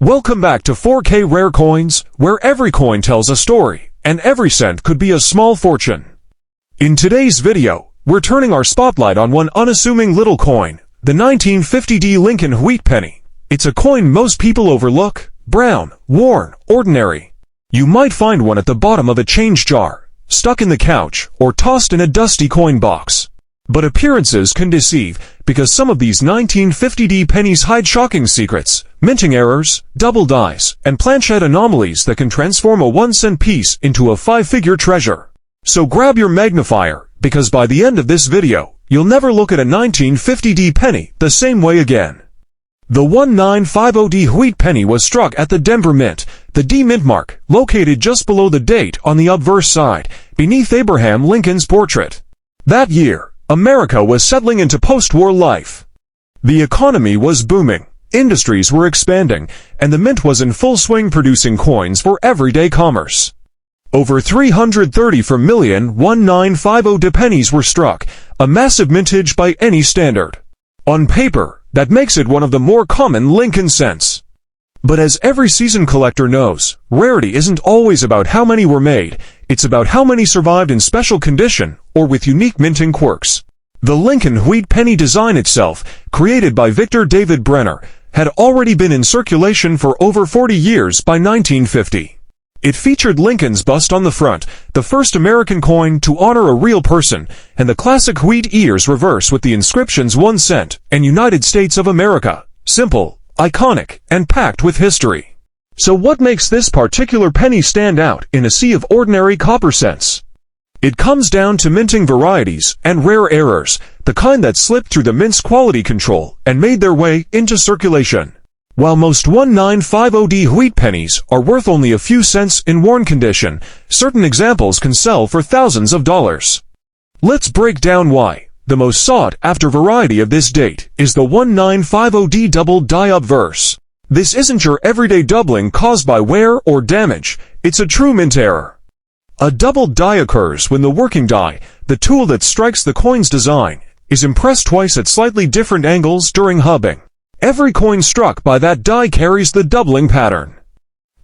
Welcome back to 4K Rare Coins, where every coin tells a story, and every cent could be a small fortune. In today's video, we're turning our spotlight on one unassuming little coin, the 1950D Lincoln Wheat Penny. It's a coin most people overlook, brown, worn, ordinary. You might find one at the bottom of a change jar, stuck in the couch, or tossed in a dusty coin box. But appearances can deceive, because some of these 1950D pennies hide shocking secrets, minting errors, double dies, and planchette anomalies that can transform a 1-cent piece into a 5-figure treasure. So grab your magnifier, because by the end of this video, you'll never look at a 1950D penny the same way again. The 1950D Wheat Penny was struck at the Denver Mint, the D mint mark, located just below the date on the obverse side, beneath Abraham Lincoln's portrait. That year, America was settling into post-war life. The economy was booming, industries were expanding, and the mint was in full swing producing coins for everyday commerce. Over 334 million 1950D pennies were struck, a massive mintage by any standard. On paper, that makes it one of the more common Lincoln cents. But as every seasoned collector knows, rarity isn't always about how many were made, it's about how many survived in special condition or with unique minting quirks. The Lincoln Wheat Penny design itself, created by Victor David Brenner, had already been in circulation for over 40 years by 1950. It featured Lincoln's bust on the front, the first American coin to honor a real person, and the classic wheat ears reverse with the inscriptions 1 cent and United States of America. Simple, iconic, and packed with history. So what makes this particular penny stand out in a sea of ordinary copper cents? It comes down to minting varieties and rare errors, the kind that slipped through the mint's quality control and made their way into circulation. While most 1950D wheat pennies are worth only a few cents in worn condition, certain examples can sell for thousands of dollars. Let's break down why. The most sought-after variety of this date is the 1950D double die obverse. This isn't your everyday doubling caused by wear or damage, it's a true mint error. A double die occurs when the working die, the tool that strikes the coin's design, is impressed twice at slightly different angles during hubbing. Every coin struck by that die carries the doubling pattern.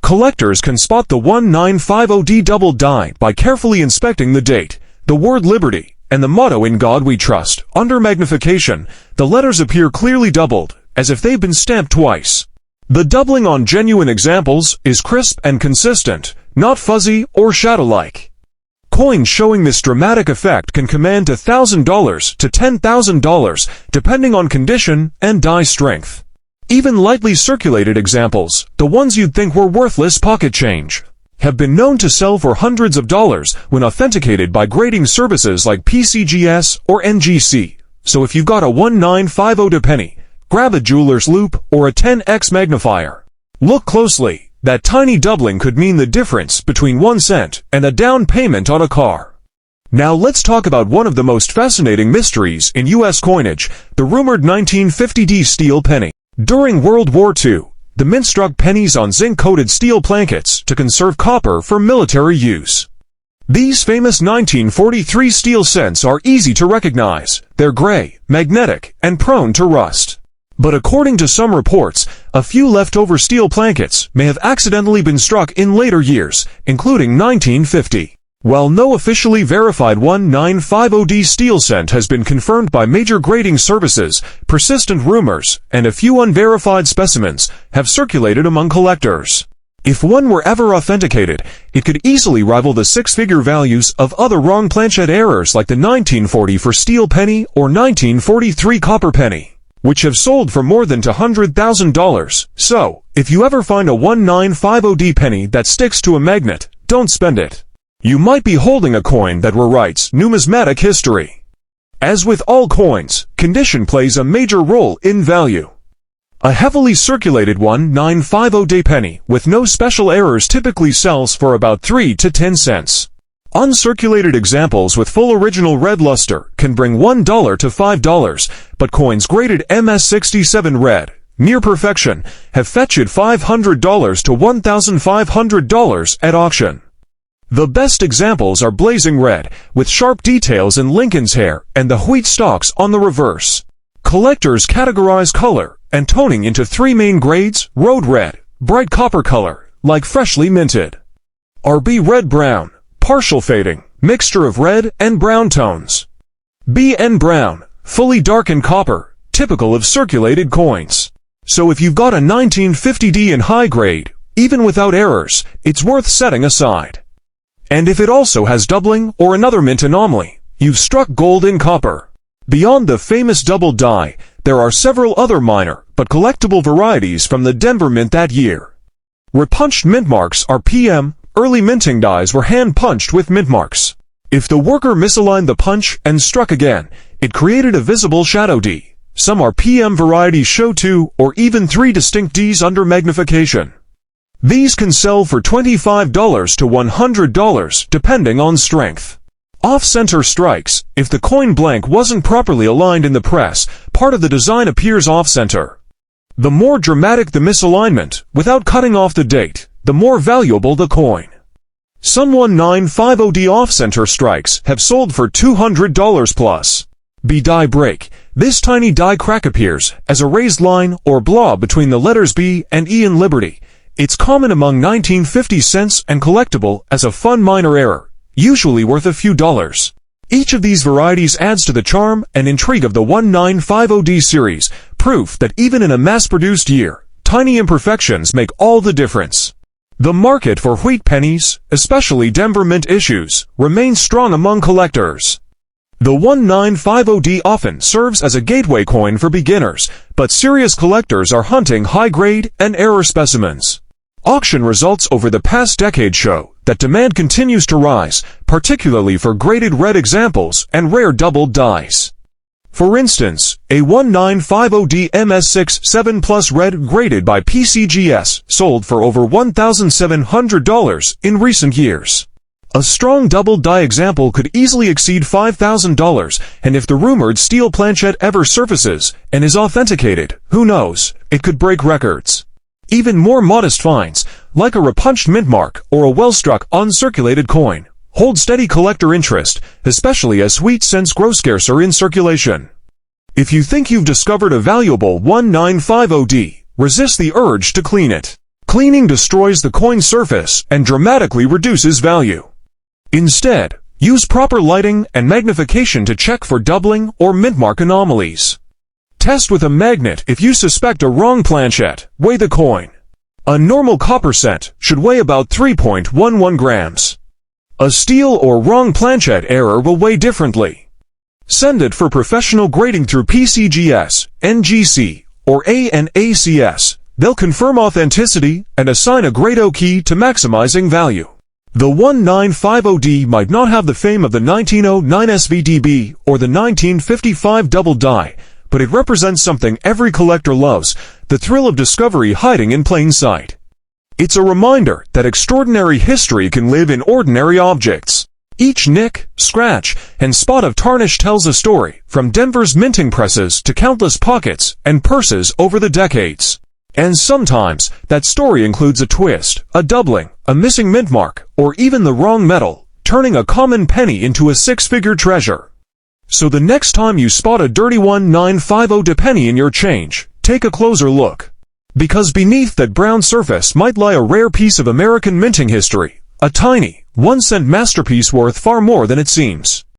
Collectors can spot the 1950D double die by carefully inspecting the date, the word Liberty, and the motto "In God We Trust." Under magnification, the letters appear clearly doubled, as if they've been stamped twice. The doubling on genuine examples is crisp and consistent, not fuzzy or shadow-like. Coins showing this dramatic effect can command $1,000 to $10,000, depending on condition and die strength. Even lightly circulated examples, the ones you'd think were worthless pocket change, have been known to sell for hundreds of dollars when authenticated by grading services like PCGS or NGC. So if you've got a 1950D penny, grab a jeweler's loupe or a 10x magnifier. Look closely. That tiny doubling could mean the difference between 1 cent and a down payment on a car. Now let's talk about one of the most fascinating mysteries in U.S. coinage, the rumored 1950D steel penny. During World War II, the mint struck pennies on zinc-coated steel plankets to conserve copper for military use. These famous 1943 steel cents are easy to recognize. They're gray, magnetic, and prone to rust. But according to some reports, a few leftover steel plankets may have accidentally been struck in later years, including 1950. While no officially verified 1950D steel cent has been confirmed by major grading services, persistent rumors, and a few unverified specimens, have circulated among collectors. If one were ever authenticated, it could easily rival the 6-figure values of other wrong planchette errors like the 1944 steel penny or 1943 copper penny, which have sold for more than $100,000. So, if you ever find a 1950D penny that sticks to a magnet, don't spend it. You might be holding a coin that rewrites numismatic history. As with all coins, condition plays a major role in value. A heavily circulated 1950D penny with no special errors typically sells for about 3 to 10 cents. Uncirculated examples with full original red luster can bring $1 to $5, but coins graded MS67 red, near perfection, have fetched $500 to $1,500 at auction. The best examples are blazing red, with sharp details in Lincoln's hair and the wheat stalks on the reverse. Collectors categorize color and toning into 3 main grades: road red, bright copper color, like freshly minted. RB red-brown, partial fading, mixture of red and brown tones. BN brown, fully darkened copper, typical of circulated coins. So if you've got a 1950D in high grade, even without errors, it's worth setting aside. And if it also has doubling or another mint anomaly, you've struck gold in copper. Beyond the famous double die, there are several other minor but collectible varieties from the Denver Mint that year. Repunched mint marks are PM. Early minting dies were hand-punched with mint marks. If the worker misaligned the punch and struck again, it created a visible shadow D. Some are PM varieties show 2 or even 3 distinct Ds under magnification. These can sell for $25 to $100 depending on strength. Off-center strikes. If the coin blank wasn't properly aligned in the press, part of the design appears off-center. The more dramatic the misalignment, without cutting off the date, the more valuable the coin. Some 1950D off-center strikes have sold for $200 plus. B die break. This tiny die crack appears as a raised line or blob between the letters B and E in Liberty. It's common among 1950 cents and collectible as a fun minor error, usually worth a few dollars. Each of these varieties adds to the charm and intrigue of the 1950D series, proof that even in a mass-produced year, tiny imperfections make all the difference. The market for wheat pennies, especially Denver Mint issues, remains strong among collectors. The 1950D often serves as a gateway coin for beginners, but serious collectors are hunting high-grade and error specimens. Auction results over the past decade show that demand continues to rise, particularly for graded red examples and rare doubled dies. For instance, a 1950D MS6 7 Plus red graded by PCGS sold for over $1,700 in recent years. A strong double die example could easily exceed $5,000, and if the rumored steel planchette ever surfaces and is authenticated, who knows, it could break records. Even more modest finds, like a repunched mint mark or a well-struck uncirculated coin, hold steady collector interest, especially as wheat cents grow scarcer in circulation. If you think you've discovered a valuable 1950D, resist the urge to clean it. Cleaning destroys the coin surface and dramatically reduces value. Instead, use proper lighting and magnification to check for doubling or mint mark anomalies. Test with a magnet if you suspect a wrong planchette. Weigh the coin. A normal copper cent should weigh about 3.11 grams. A steel or wrong planchette error will weigh differently. Send it for professional grading through PCGS, NGC, or ANACS. They'll confirm authenticity and assign a grade O key to maximizing value. The 1950D might not have the fame of the 1909 SVDB or the 1955 double die, but it represents something every collector loves, the thrill of discovery hiding in plain sight. It's a reminder that extraordinary history can live in ordinary objects. Each nick, scratch, and spot of tarnish tells a story, from Denver's minting presses to countless pockets and purses over the decades. And sometimes, that story includes a twist, a doubling, a missing mint mark, or even the wrong metal, turning a common penny into a six-figure treasure. So the next time you spot a dirty 1950 penny in your change, take a closer look. Because beneath that brown surface might lie a rare piece of American minting history, a tiny, 1-cent masterpiece worth far more than it seems.